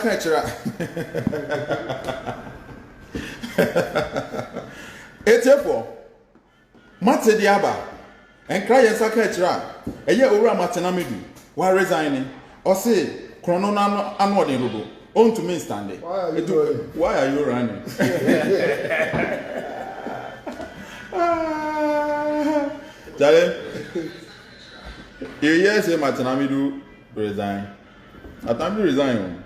Kachira. Etefo. Mate diaba. And cry and sakachira. A year over Matanamidu. While resigning. Or say, Chrono anwadi rubo. On to me standing. Why are you running? Darling, you say Matanamidu resign. Matanamidu resign.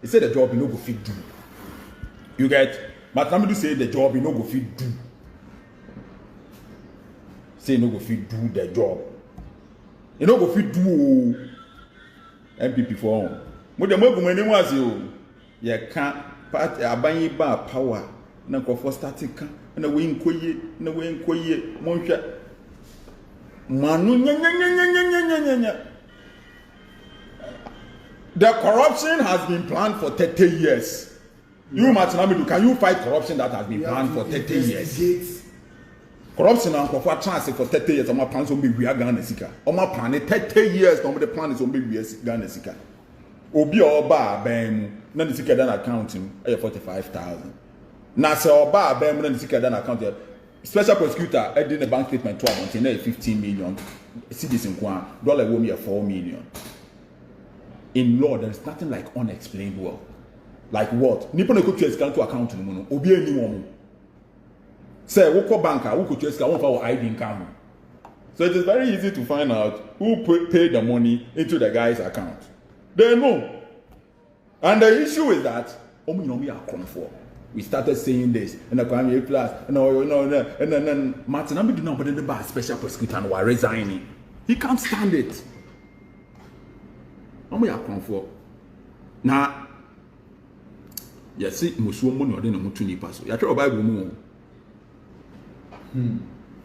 He said the job he no go fit do. You get? Matanamidu say the job he no go fit do. Say no go fit do the job. He no go fit do MPP for him. Mo dem go mani mu ase o. Ye ka party aban ba power na ko for static ka na we nkoye mo hwe manu nya. The corruption has been planned for 30 years. You Matanamidu, can you fight corruption that has been planned for 30 years? Corruption and for chance for 30 years. Oma plan so be we are Ghana sika. Oma plan 30 years. No the plan is so be we Ghana sika. Obi oba bam na the sika dan account him 45,000. Na se oba bam na the sika dan account special prosecutor did the bank statement to amount na 15 million cedis in kwa dollar wo me 4 million. In law, there is nothing like unexplained wealth. Like what? Nippon no could to account no obi any one. Say, woko banker, who could one for ID income. So it is very easy to find out who paid the money into the guy's account. They know. And the issue is that we started saying this in the primary class, and then Matanamidu did not put in the bar special prosecutor and were resigning. He can't stand it. Omo ya konfo na yesi musuo mo no de no mutu nipa so ya twa bible mu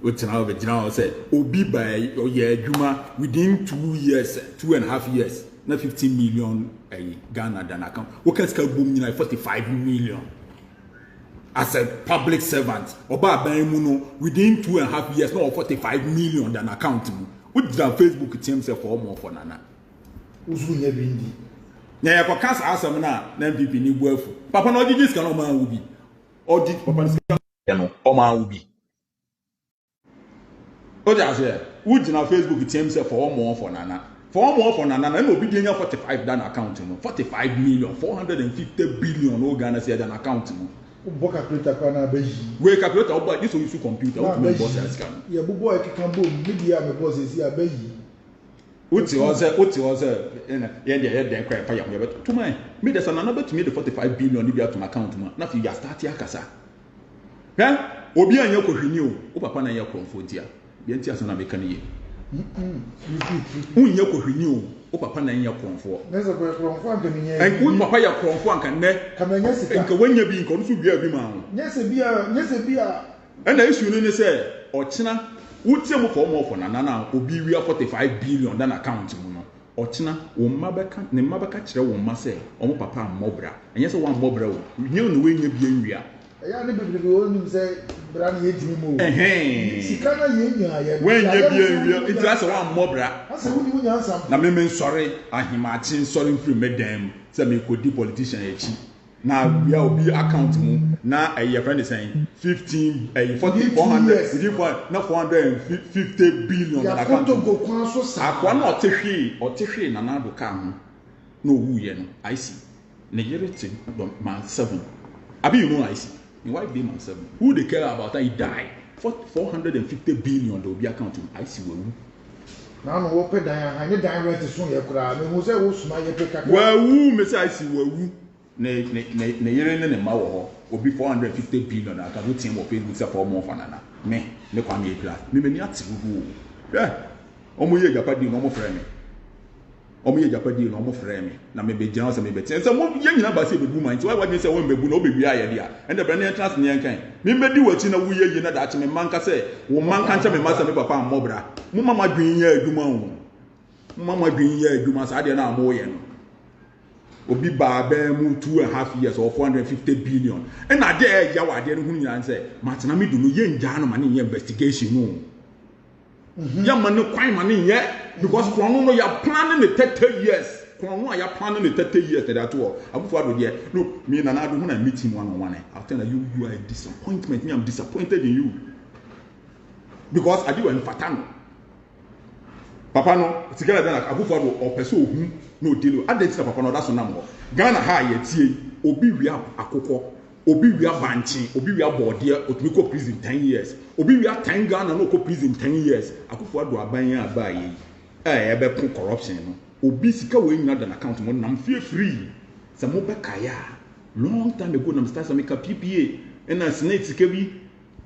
wetina we gina say obi by oye adwuma within 2.5 years na 15 million Ghana dan account wo kan ska bom nyina 45 million as a public servant oba ban mu no within 2.5 years na 45 million dan account mu wo gina Facebook team say for more for nana uzunya bindi nya ya kwa kasa asam na MPP ni buafu papa na ogigi ska no ma ubi odi papa ni ska no o ma ubi o ja say uji na Facebook team say for nana na obi dey 45 dan account no 45 million 450 billion o Ghana say dan account no bo calculator kwa na be yi we calculator o ba this so use computer o to me boss as can ya bubo e kan bo media me boss esi abayi Uti oze ye cry pa yam yebet to my me there's another bet me the 45 billion ni to my account ma na fi ya start ya kasa obi anya kohwini o papa na ye kromfo dia bia ntia so na meka ne ye unye kohwini o papa na ye kromfo neza ko kromfo anka mi nye en papa ya kromfo anka ne kamanya sika enka wanya bi nko no so bia bi ma ho nyese bia na issue ni say ochina utie mu for nana obi wi 45 billion dan account mu no ochina wo mabeka ne mabeka kire wo ma say omo papa mmobra enye say wo mmobra wo nye no we nya bia nwia ya ne bibiri wo nim say bra na yedimi mu sika na yenya ya we nya bia nwia it is wo mmobra asa wo ni wo nya ansam na me nsori ahimaachi nsori mfiri medam say me kodi politician echi na ya obi account mu na your friend is saying 15 40 400 within na 450 billion na account go kwan so sa akwa na otehwe na na do ka ho na owu ye no I see na yerete man 7 abi you know I see in why be man 7 who they care about that he die 450 billion do obi account mu I see we na no wo pe dan anye dan rent so ye kura me hu say wo suma ye pe kaka wa wu me say I see we wu ne yere ne ma wo ho obi 450 billion aka go team of Facebook say for more fanana me kwa me class me ni ati gugu omo ye japadi no mo frɛ me omo ye japadi no mo frɛ me na me be gina so me be ten say mo ye nyina ba say be bu man ti why we say won be bu no be wi aye dia and the brand entrance ne yankan me be di wati na wuye yi na da ache me manka say wo manka nche me masa me papa mmobra mo mama dwen ya aduma wo mo mama dwen ya aduma sa de na mo ye no obi baba mu 2.5 years or 450 billion and na there ya wa there hu nyina say Matanamidu no ye nja no ma ne investigation no ya ma ne kwan ma ne ye because from no ya planning the 30 years Kon ya plan no 30 years that all. Akufo-Addo there. Look, me and Nana when I meet him one on one, I'll tell you are a disappointment. Me, I'm disappointed in you. Because I do in Fatano. Papa no, together then Akufo-Addo or person who no deal. I didn't say Papa no, that's number. Ghana high yet obi wia akoko, obi wia banchi, obi wia bordia, otumiko prison 10 years. Obi wia 10 Ghana no ko prison 10 years. Akufo-Addo abanya abaye. Ebe put corruption no. Obi sika we nyina dan account mo nam fee free. Sa mo be kaya. Long time ago nam start some PPA. And na senate sika bi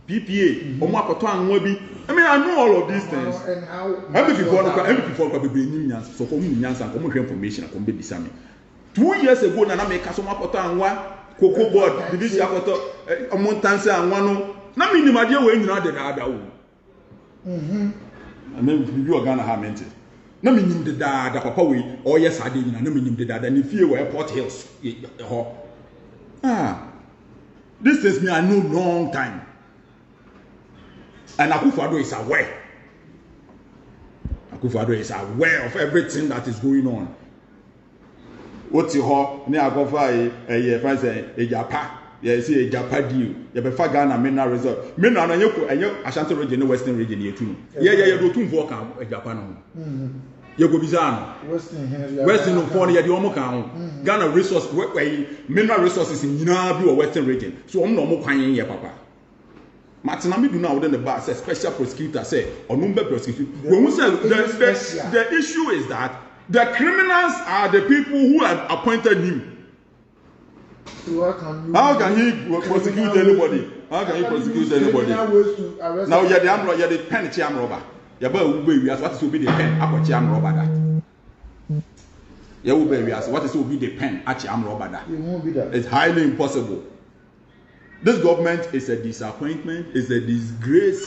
PPA. Omo akoto anwa bi. I mean, I know all of these things. And how MP before be nyans so ko mu nyans and ko mo hwe information ko be bisa me. 2 years ago na make so makoto anwa cocoa board divisi akoto omontanse anwa no na minimade we nyina de daada wo na bibi organa ha mente na minim de daada papa we o yes ade nyina na minim de daada ni fie we Port Hills ho this is me I know long time and Akufo-Addo is aware of everything that is going on. What's your near Agofa a friend a Japa? Yes, a Japa deal. You have a Ghana mineral reserve. Mineral and you Ashanti region, Western region here too. Yeah, you do two work a Japan. You go bizarre. Western phone, you do Omoka. Ghana resource, mineral resources in Yinabu or Western region. So I'm no more crying here, Papa. Martinami do now within the bar says special prosecutor say or number prosecution. When we say the issue is that the criminals are the people who have appointed him. So how can he prosecute anybody? How can he prosecute anybody? Now you're the arm robber, you're the pen charm robber. You're about we as what is will be the pen up charm robber that. You will be as what is will be the pen at charm robber that. It won't be that. It's highly impossible. This government is a disappointment, it's a disgrace.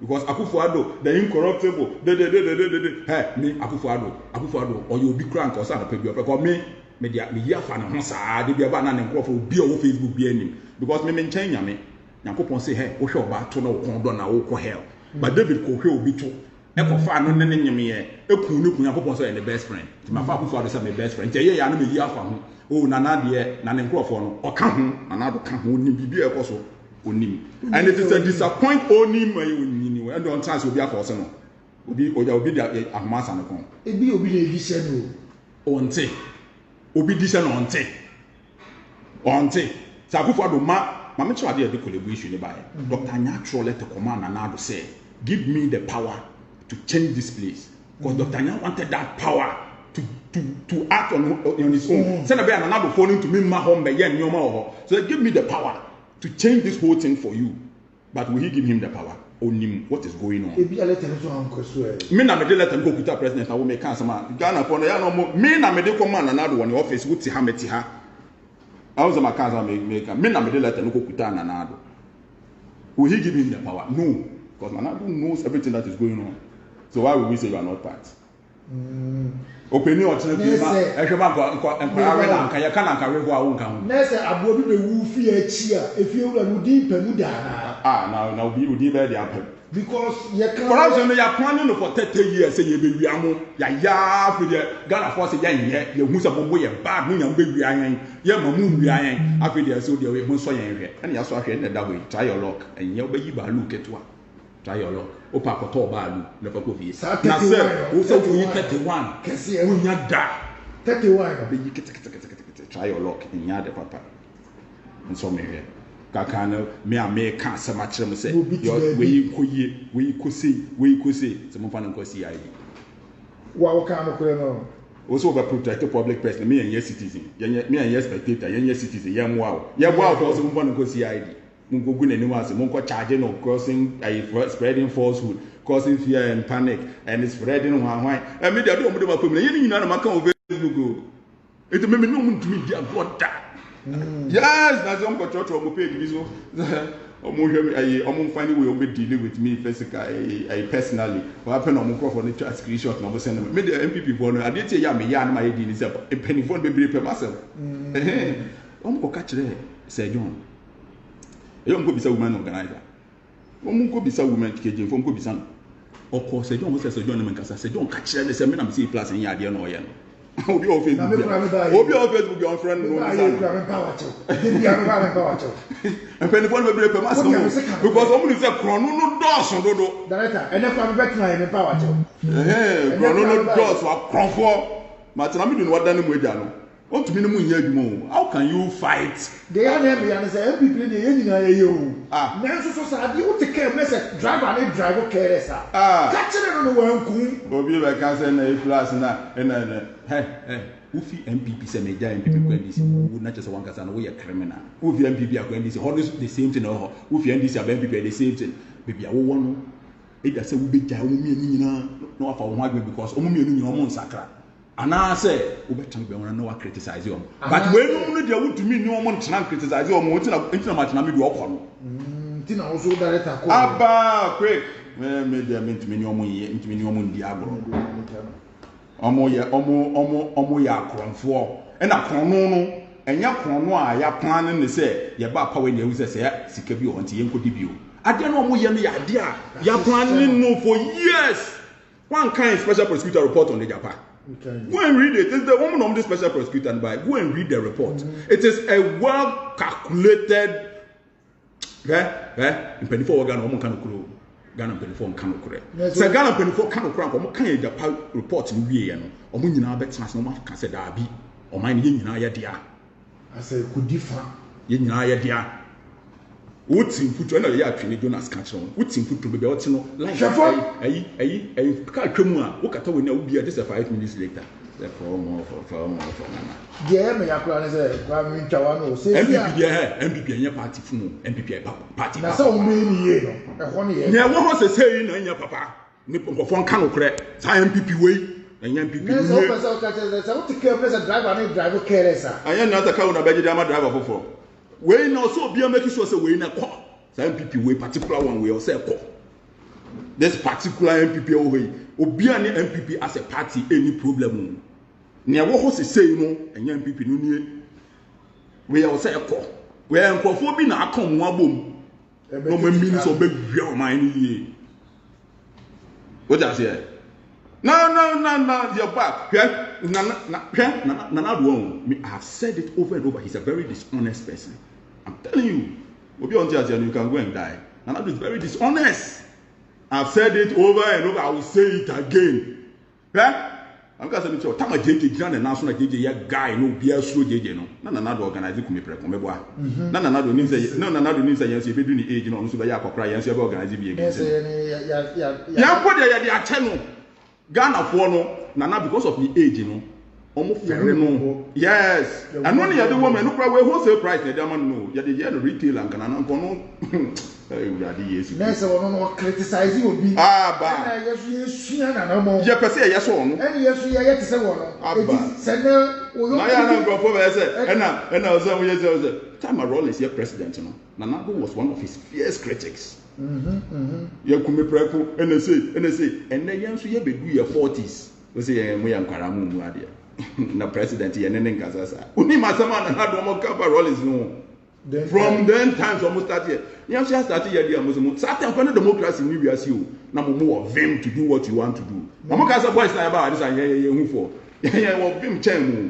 Because Akufo-Addo, the incorruptible, hey, me Akufo-Addo, or you'll be crank or something. Because me hear fan of Honsa, they be about an incorruptible, be on Facebook, be any. Because me maintain me, Yankopon say, hey, we shall back to no condon or hell. But David Cohe will be too. Echo fan no name me, a Kunu, Yankopon say, the best friend. My Akufo-Addo is my best friend. Jay, I know me hear from oh, Nana, dear, Nan Crawford, or come, another come, who be a also. And it is a disappoint only when and on chance will be a person. Will be a mass and a con. It be obedient on tea. Obedition on tea. On tea. Akufo-Addo, my child, the collaboration by Dr. Natural let the command and now to say, give me the power to change this place. Because Dr. Nya wanted that power to act on his own. Send a bear and another phone to me, my home, so give me the power to change this whole thing for you. But will he give him the power? Only what is going on? Me na me de let him go to president. I will make answer man. Ghana for no more. Me na me de command another one office with Hameti ha. I was my cousin make. Me na me de let him go to Nanado. Will he give him the power? No, because Nanado knows everything that is going on. So why would we say you are not part? Opinion alternative ma ehwema ko empire na nka ye kana nka revo a wo nka ho na se abo bi be wu fi achi a efie wura no din pamu da na obi odi be dey apem because ye can corruption no ya planning no for 30 years say ye be wi amo ya fi the Ghana force ye hu se bombo ye bad mu nyam be wi ayen ye mamu wi ayen afi the so dey we mu so yen hwe ene ya so ahwe na da we try your luck enye obayi ba lu ketua try your luck opa koto baalu na pako vie na se wo so you 31 kesi unya da 31 be you try your luck nya de papa nso me hwe kaka na me a me ka asema kire me se we kosi se mo fa na kosi ai wa wo ka no kure no also over protect public person me and citizen me and spectator yen citizen yen wow for so mo fa na kosi ai Mungo na anyone say mungo charging or causing spreading falsehood, causing fear and panic, and spreading why. I mean, they don't know about you know, I can't Facebook. It may no one to me, dear God. Yes, that's Uncle Church or pay visa. I'm finding way of dealing with me physically, I personally. What happened on Microphone to ask screenshot number send them. Made the MPP phone. I did say, yeah, me, my ID is a penny phone baby per myself. Uncle catch there, said John. You don't go be a woman organizer. One go be a woman caging from go be some. Of course, I don't say John Mancasa, say, don't catch the same. I'm see plus in Yadia no yen. Obi on Facebook. Obi on Facebook on friend no. And when one be pay mask because someone say krono no doors dodo. Director, and if I'm back na power cho. Krono no doors wa kronfo. Matena me do no wadane mu agya no. Want to minimum here you how can you fight? They are them and say MPP dey nyina you. Na so say dey what care message driver na driver care sir. Catch them no wan ku. Obi be can say na class na ufi MPP say meja MPP ko NDC wo na chese wan kasa na wo ye criminal. Ufi MPP akwa NDC always the same thing ho. Ufi NDC aba MPP the same thing. Baby awo no. E da say wo beja wo mienu nyina na wa fa wo hagbe because wo mienu nyina wo nsakra. And I say, we better be on no criticize you. But when you know what to me, no one can criticize you. Mo tina match na me do okọ no. Tina also director ko. Aba quick. Me dey mean to me no mo ye, to me no mo ndi agro. Omo ye akronfo. E na krono no, enya krono a ya plan ne say ye ba power na wu say sika bi o nti ye nkodi bi o. Ade na omo ye no ya ade a ya plan no for years. One kind special prosecutor report on the Japan. Okay. Go and read it. It's the woman of the special prosecutor by. Go and read the report. It is a well calculated. In penny for Ghana, woman can grow. Ghana penny for can correct. So Ghana penny for can correct. Omo can Japan report in we no. Omo nyina bet trans no man can say that be. O man ye nyina ye dia. I say could differ. Ye nyina ye dia. Wotin futu na ye atwene Jonas Kachon. Wotin futu be oti no like ayi ka twemu a wo kata we na wo bia just 5 minutes later. The for mama. Yeah, me yakura ne say kwa mi ntwa no say MPP anya party fu MPP party. Na so wo me ni ye no. E ho ne ye. Ne wo ho say na anya papa. Ni nkofo nka no kre. Sa MPP we. Anya MPP we. Ne so person ka say what take place driver na driver care sir. Anya na ta ka una beje ama driver fofo. We now so be make sure say we na call. Some MPP we particular one we also call. This particular MPP way. Obi ani MPP as a party any problem. Nia wo ho say no enya MPP no nie. We also call. We nkofo bi na akon mo abom. No me mean so be hwe o man nie. What does say? No, you're back. I have said it over and over. He's a very dishonest person. I'm telling you. Obi on you can go and die. Nana is very dishonest. I've said it over and over. I will say it again. I'm going to say, Tama JJ Jan and National JJ guy no be a slow JJ no. Nana do organize it come preko meboa. Nana do need say yes, if you do the age no so be akokra yes you organize it again. Ya put there ya channel. Ghana for no Nana because of the age no. Almost fair no. Yes. And when you are the woman, look we wholesale price na man no. You dey the retail and Ghana no. Yes. Next one no criticize you be. Ba. Yes na na mo. Je pese yes one no. And yes you te say one no. Say na na go for say na also we say time role is here president no. Nana was one of his fierce critics. Ya kume preko NSA and then yanso ye bedu your 40s. We say we yankwara mu ade. Na president ye nene nkasasa. Uni masama na do mo cover roles no. From then times almost start here. Yanso start here dia mo certain kind of democracy ni wiase o. Na mo vim to do what you want to do. Mama kasa boys na about this ye hu for. Yeah, well, vim chen mu.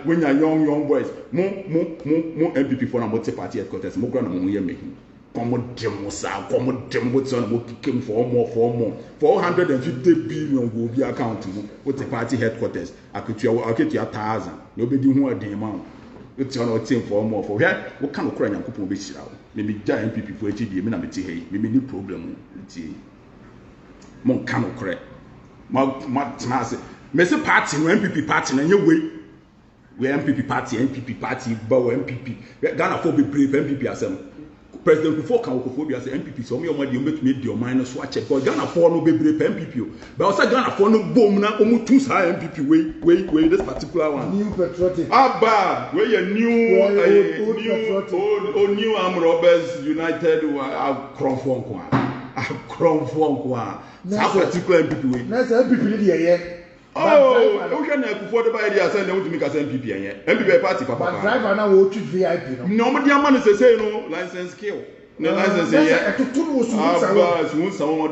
When you young boys, mo MPP for na mo party headquarters mo gra na mo ye mehi. Come dem what's on what came for more 450 billion will be account with the party headquarters. I could you 1,000. Nobody who are the amount. It's on our team for more for here. What kind of crying and couple be shroud? Maybe giant people for HD, maybe maybe problem. Mon cano correct. My Mr. Party, MPP party, and your way. We MPP party, Bow MPP. Ghana for be brave MPP as President before can go as MPP so me o make me your mind so check but Ghana for no be brave MPP but also Ghana for no boom na omu two high MPP way this particular one new patriotic we a new Armed Robbers United Cronfon kwa that particular MPP way na MPP dey we can afford to buy the ascend to make us MPP party papa. But driver now will choose VIP. No, but the man is say no license kill. The license yeah. To was someone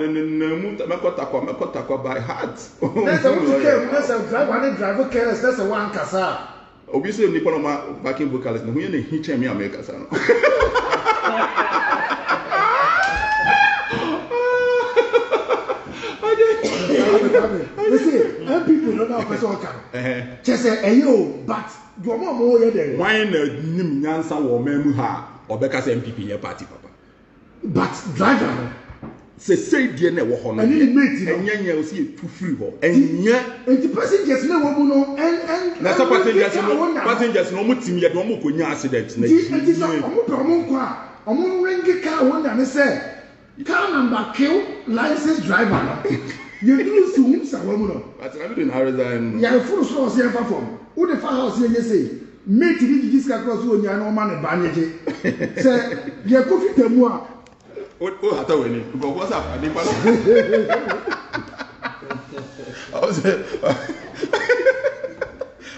by heart. That's a driver careless. That's a one casa. Obviously, Nippon backing vocalist. No, we ain't hitching me America. People don't know person can. Just say, yo, but your mom more there. Why nim nyansa wo memu ha obeka say MPP here party papa. But driver say die na wo ho no. Any mate enya o see too free ho. Enya enti passengers na wo mu no and na passengers no mutim ye do mo konya accident na. Enti so omo do mo nko a omo ring car wonder me say car number kill license driver. You do soon, Sawamuno. But I'm doing Arizona. Yeah, full source here from. Who the far house here, you say? Mate, you just got across when you are no man and banage. Say, you're coffee to moi. What happened when you go? What's up? I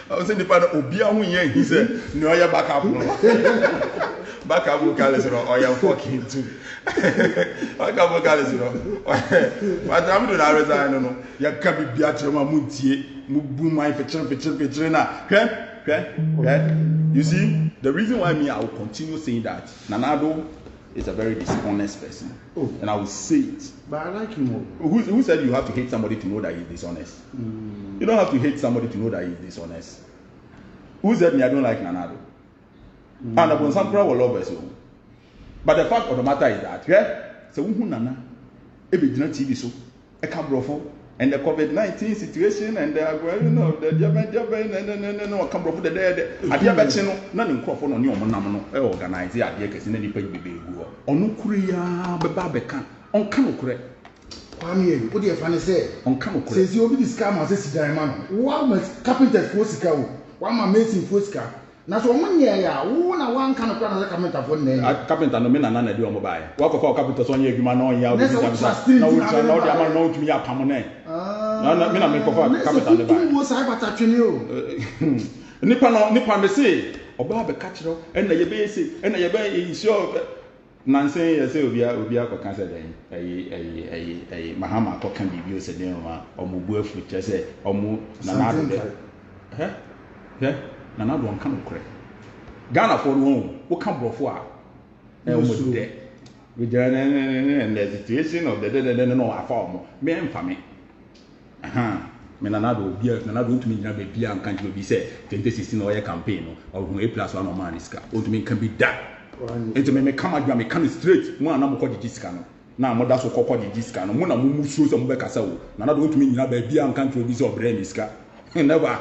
was in the part of Obia. He said, no, you're back up. Back up, vocalist, or you're fucking too. I can't vocalist, but I'm doing Arizona. No, you can't be Beatrice Muntie, Mubu, my picture. Okay? You see, the reason why I will continue saying that Nanado is a very dishonest person. And I will say it. But I like him. Who said you have to hate somebody to know that he's dishonest? You don't have to hate somebody to know that he's dishonest. Who said me I don't like Nanado? And upon some people will love us. But the fact of the matter is that, so Nana, TV so, a cambrofo, and the COVID-19 situation, and the German, and no cambrofo the dead. I dear Bachino, none in Crawford on your monamano, organize the idea in any pay baby. On no Korea, Babacan, on Kanokre. What do you funny say? On Kanokre. Says you'll be the scam as a diamond. Wow, my carpenter Fosca, one amazing Fosca. Na so mo nye ya wo na wan kan kwa na carpenter for nne carpenter no me na na do mo bae wa ko carpenter so nye adwuma na on ya na ultra na o dia ma na otumi ya pam na na me na me ko carpenter ne bae wo sai bata twene o nipa me say oba be ka kiro en na ye be say en na ye be sure nansen ye say obi ko kan say den ayi mahama ko kan bibi o say den ma omubu afu che say omu na na do Nana don't come correct. Ghana for one, what come before? Almost there. We and the situation of the no, I found me and family. Menanado, beer, Nanado to me, beer and country will be said, 2016 or a campaign or A plus one or Maniska, or to me can be that. And to me, come at me, come straight, one number called the discount. Now, Mother so called the discount, one of them shoes and Becassa. Nanado to me, beer and country will be so braniska. Never.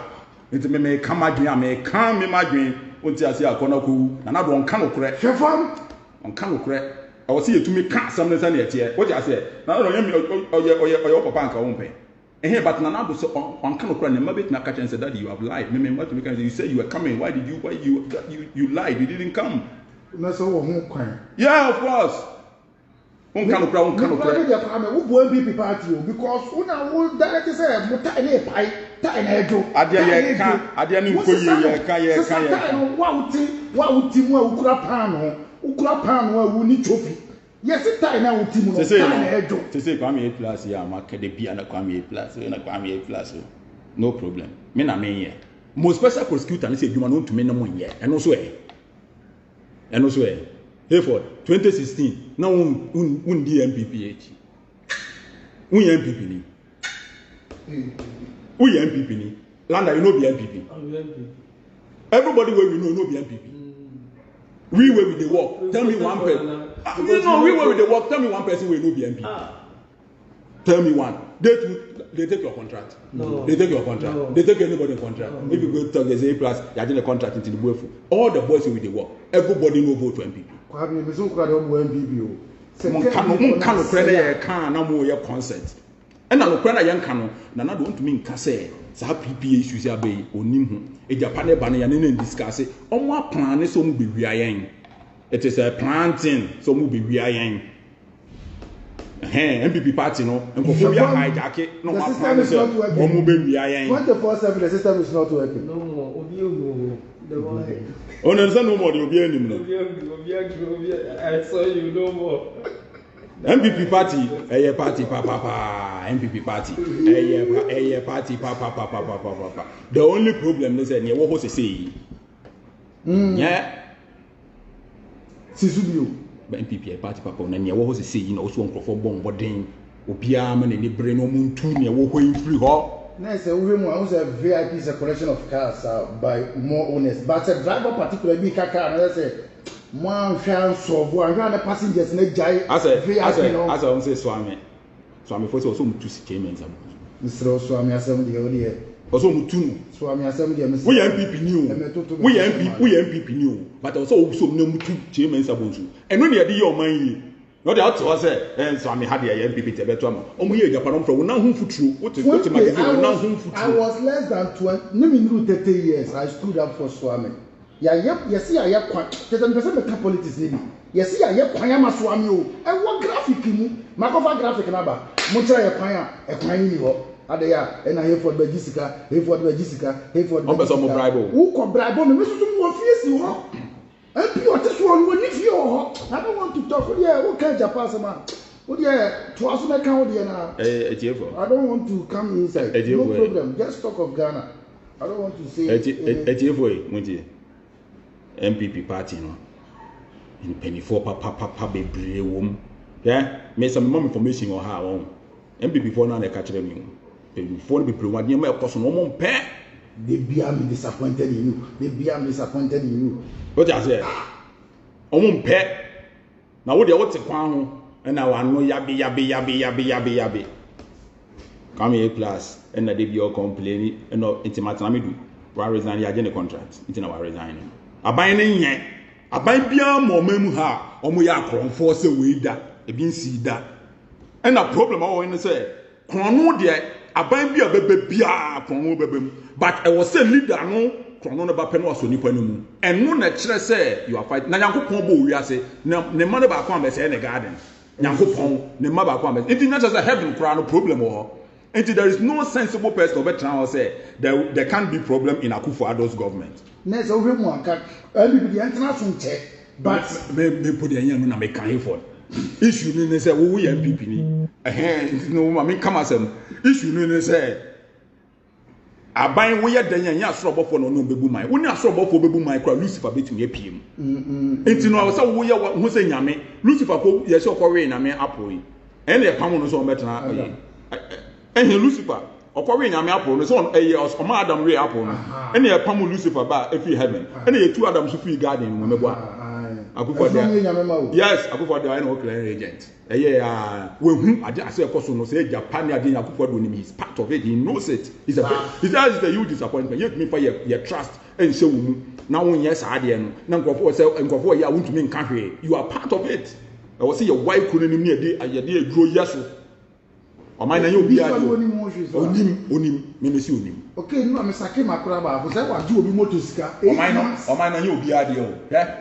It may come at me, I may come in my dream. Until I see a corner cool, and I don't come correct. On come correct. I will see you to me cut some less than yet. What I said, now or your papa won't pay. And here, but Nanado so on come correct, and maybe not catch and said that you have lied. Maybe what you say you were coming. Why you lied? You didn't come. That's all one. Yeah, of course. On come correct. Who won't be party because who now that is a mutane pie. Adia ni ko ye ka wa uti mu ukura pan wa wu ni trophy yes tie na uti mu no na edo say Kwame A plus ya ma ke de bia na Kwame A plus na Kwame A plus no problem me na me here most special prosecutor na say adwuma no ntumi no mo ye eno so hey for 2016 na un di MPPH un MPP ni who is MPP ni? Landa, you know be MPP. Everybody where we know be MPP. We where we dey work. Tell me one person. You know we where we dey work. Tell me one person where know be MPP. Tell me one. They take your contract. No. They take your contract. No. They take anybody contract. No. If you go talk, they say plus you are doing a contract into the boyfriend. All the boys where they work. Everybody know vote for MPP. Kwame, me so kwade o MPP o. Mon kano credit ye kan na mo ye consent. And no crana young cano, Nana don't mean Casse, PPA issues are bay, or Nimhu, a Japan banana and discuss it. On what plan is so be reaying. It is a planting, so will be reaying. MPP party, no, and for high jacket, no, the system is not working. 24/7, the system is not working. No more. Oh, there's no more. You'll be anymore. I saw you no more. MPP party, a party, papa, MPP party, a party, papa. The only problem is that you what to say. Yeah. Sisubio. MPP party, papa, and you what to say, you know, so for bomb, but then, Opiam and the brain, no moon, two, you walk in free hall. Nice, we want a VIP is a collection of cars by more owners, but a driver, particularly, car, and I say, one chance of one hundred passengers, no jai. As I say, Swami first also to see James. Mr. Swami Assembly, only also Mutunu. Swami Assembly, we MPP new. We MPP new, but also no Mutu James Abunzu. And when you are your money. Not the outside say, and Swami had the MPP to better. Only Japan from now home for true. What is I was less than 20, 30 years. I stood up for Swami. Yes, I have politics. Yes, I have Quayama Swami. I want graphic in Makova graphic number. Mutra a Quayani. Adaya, and I have for Jessica, who can bribe on the Mr. Mofis. And you are just one when if you I don't want to talk with you. Okay, Japan, what yeah, to us, I don't want to come inside. No problem. Just talk of Ghana. I don't want to say MPP party, no. In penny for papa baby womb. Yeah, make some more information on how MPP for now they catch them. Before the people, what you may cost no more pay. They be disappointed in you. What I say? On pet. Now, what you want to crown, and now I know yabi. Come here, class, and I did your complaining, and no intimatamidu. Why resign the agenda contract? It's now resigning. A binding yet. A bind beyond more memoha, or we are crown force away that, a being see that. And a problem I want to say, crown dear, a bind be a baby, but I was a leader, no. Chrono ba pen was onipa no mu eno na kire say you are fight na yankopon bo wi ase ne ma ba kwa be say in the garden yankopon ne ma ba kwa be it not just a heaven cry no problem or until there is no sensible person over try say there can't be problem in Akufo-Addo's government next over mu aka everybody international check but me put the yan no na me kan for issue ni say we MPP ni no ma me come asem issue ni say aban we ye dan yan asorobofo no no bebu mai woni asorobofo bebu mai kra Lucifer betumi apiem enti no awsa wo ye ho se nyame Lucifer ko ye se okwe na me apoi ene e pam no so betena Lucifer okwe nyame apoi no so eye o Adam we apoi no ene e pam Lucifer ba efi heaven ene ye tu Adam so fi garden no mebo yes Akufo-Addo I know clear agent we hu ade ase ekoso no say Japan ade Akufo-Addo ni is part of it he knows it he's a huge disappointment yet me for your trust and show mu na won yes ade no na nkofo ya wontumi nka hwe you are part of it I was say your wife kunu ni ade agro yeso o man na ye obi ade onim me si onim okay no me sake makura ba for say wa ju obi moto sika o man na ye obi ade o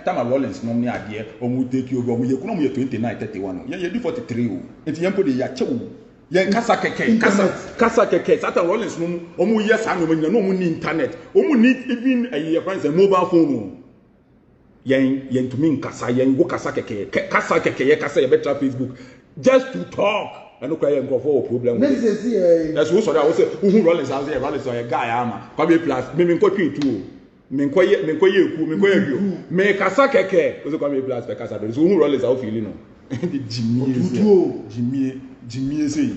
Tama Rollins no me ade o mu take you go mu ye kuno mu ye 29 31 ye do 43 o enti yempo de ya chewu ye kasa keke Tama Rollins no o mu ye sa no nyina no mu ni internet o mu ni even your friends a mobile phone o yen to me kasa yen go kasa keke ye kasa ye better Facebook just to talk and okay and go for problem that's what I was say who Rollins as Rollins or a guy ama kwa be plus me nko twitu me nko ye me kasa keke so kwa be plus be kasa so who Rollins how feel no the Jimmy say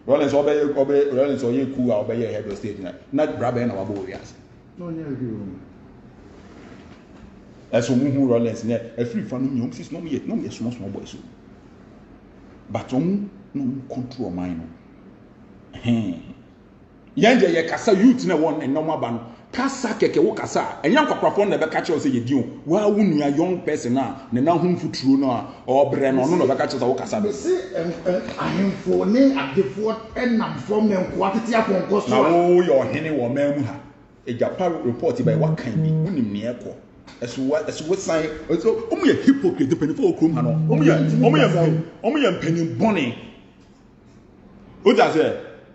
Rollins obe Rollins or ye ku a obe ye head of state na brother na wabo we as no nya agree as who Rollins na a free fan no sis no me small boys so but no control mine yanje ye kasa youth na won enoma ba no kasa keke wo kasa enya nkwafrafo na be ka che say ye dion wa wunu a young person na na hu futuro no a obre no no be ka che say wo kasa be say ahemfo ne adefo enam from na nkwatete akonko so na wo yo hene wo mamu ha ejapa report by what kan bi wonim ne ekọ esu sign so omo ye hypocrite depending for okrom ha no omo ye mpanin bone o da say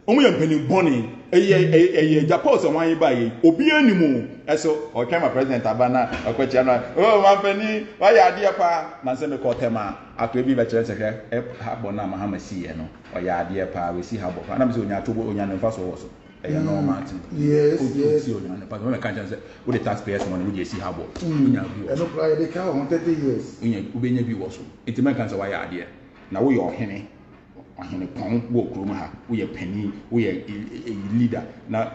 omo ye mpanin bone Japan so wan buy obi animu eso o twema president abana okwachi na oh mampani why ade pa na se me ko tema akwa bi be kire sekre habo na mahama si no o ya ade pa we si habo na me se onya to onya na mfa so wo so e normal thing yes si onya na pa me kan say we the taxpayers money we dey si habo onya bi wo no cry dey ka 130 years onya ubenya bi wo so enti kan say why ade na wo ye ohene ahene pon wo krom ha wo ye pani wo ye leader na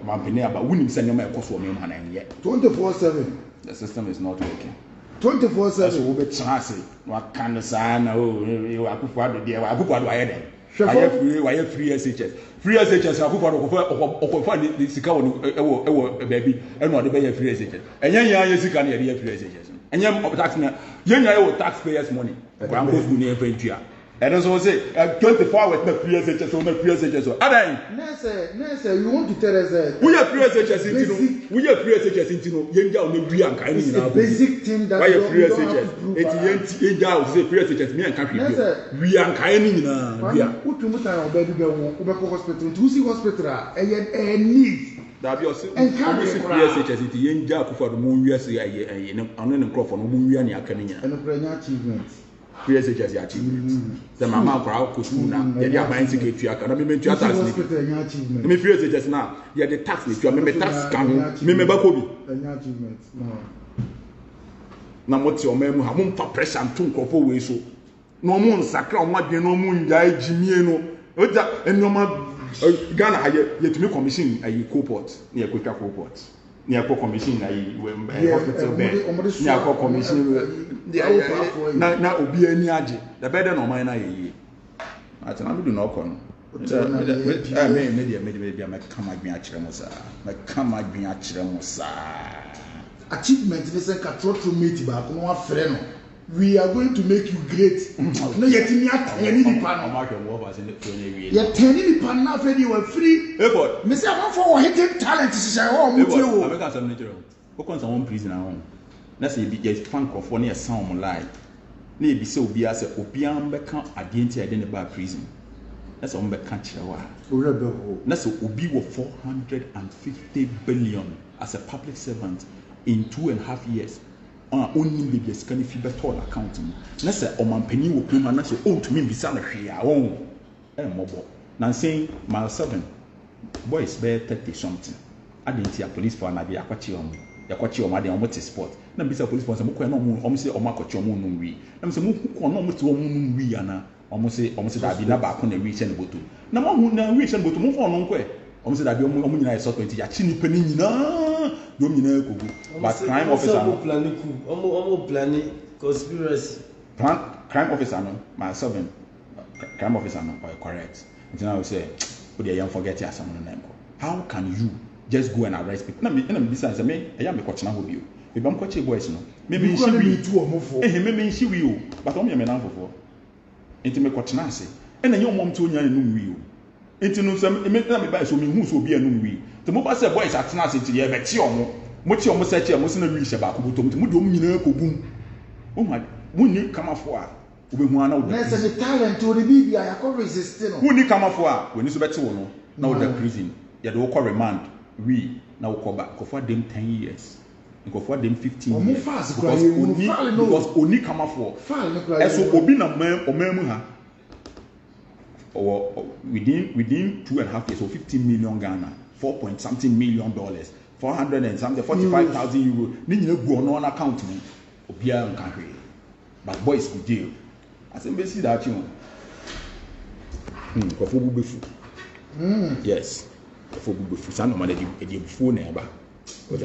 mampani aba wunim se nyoma ekoso me ha na enye 24/7 the system is not working 24/7 so wo be chance wa kan sa na o akufu ado de wa akufu ado aye den why free SHS akufu ado okofo ni sika wo ewo baby eno de be ye free SHS enye ye sika na ye free SHS enye tax na yenya ye taxpayers money kwa ngo school ni eventua and so say 24 hours na free SHS so na free SHS so adan nese you want to tell us we are free SHS intino yenja o na wi anka ni na basic thing that you free SHS eti yenja o say free SHS me anka hwe wi anka ni na bia utumu tan o ba bi be wo be ko hospital to see hospital a need that be also free SHS eti yenja akufo do mo wi ase aye anu ne nkrofo no mo wi ani aka ni nyina eno pra nya achievement free SHS ya achievement the mama kwa ko school na ye dey aban secretary aka na me mentu tax ni hospital nya achievement me free SHS na ye dey tax ni me tax kan me ba ko bi nya achievement no na mo ti o ma mu ha mo mfa pressure nto nkrofo we so no mo nsakra o mo adwen no mo nja ejimie no oja enoma Ghana ye to me commission ayi co-port ni e kwetwa co-port ni akọ commission ayi hospital bed ni akọ commission na obi ani age the better no man na ye atena me do no kọ no me kama adwen akire mo sa me kama adwen akire mo sa achievement is a control meet ba ko wa frɛ no we are going to make you great no yet me atani ni pa no ma hwɛ mo ba se ne to ne wie yet tani ni pa na fe di wa free me say am for hidden talent shisha ho mo tie wo America sam ne jero ko kon sa one prison na ho na say bi just fan crofo na sound mo lie na e bi se obi ase obi am be kan ade nti ade ne ba prison na say o be kan kire wa o rebe ho na say obi wo 450 billion as a public servant in 2.5 years only be scan if you better account na say o mampani wo pluma na say o to me bisa na hwe a won mobo na say mile 7 boys be 30 something adenti a police for na be akwachi o ma de o moti sport na bisa police for say mokwa na o say o makwachi o mu no wi na say mokwa na o moti o mu no wi ana o say da bi na ba ko na wi che ne boto na mo hu na wi che ne boto mo fo no nkwe o say da bi o mu nyina so 20 ya chi ni pani nyina do nyina kogu but crime officer no planning coup omo planning conspiracy crime officer no my 7 crime officer no correct until now say we dey forget ya some no nko how can you just go and arrest people na me bisa say me eya me kwachina ho bio me bam kwachi boys no me me nshi wi tu omofo me nshi wi o but omo me na fofo enti me kwachina ase e na nye omom to nya no wi o enti no say me na me ba so me hu so obi anu wi te mo ba say boys atena ase ti ye be ti omo mo ti omo se ti mo se na wi hye ba ko botom mo de omo nyina ko bum o ma mo ni kamafo a obehu ana o da na say talent o de bibia ya ko resist no mo ni kamafo a we ni so beti wo no na o da prison ya de wo ko remand we na wo ko ba ko for them 10 years ko for them 15 years because oni kamafo eso obi na o mamu ha or within 2.5 years, so 15 million Ghana, 4.something million dollars, 400 and something, 45,000 euro. Ni you go on account me, obia on country. But boys go jail. I say, see that you. Kofu bubefu. Yes. Kofu bubefu. Sa no man e bufu na eba.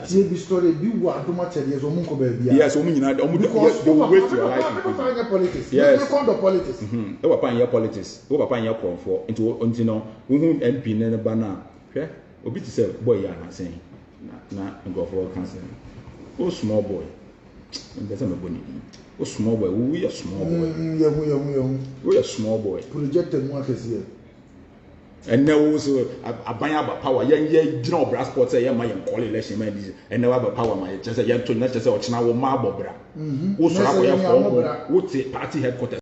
See the story be wa do much years o mun ko ba bia. Yes, o mun nyina they waste your life. Politics. Yes. We come to politics. E wa pan here politics. O papa here konfo into no hu MP na ba na hwe obi ti say boy ya na say na go for council. O small boy. And that's not boni. O small boy, we are small boy. We are small boy. Projected mo akese. And now also abanya power ye gina obra sport say ye ma ye call election man this and now about power my just say ye to not just say o china wo ma bobra wo so akọ ye for wo te party headquarters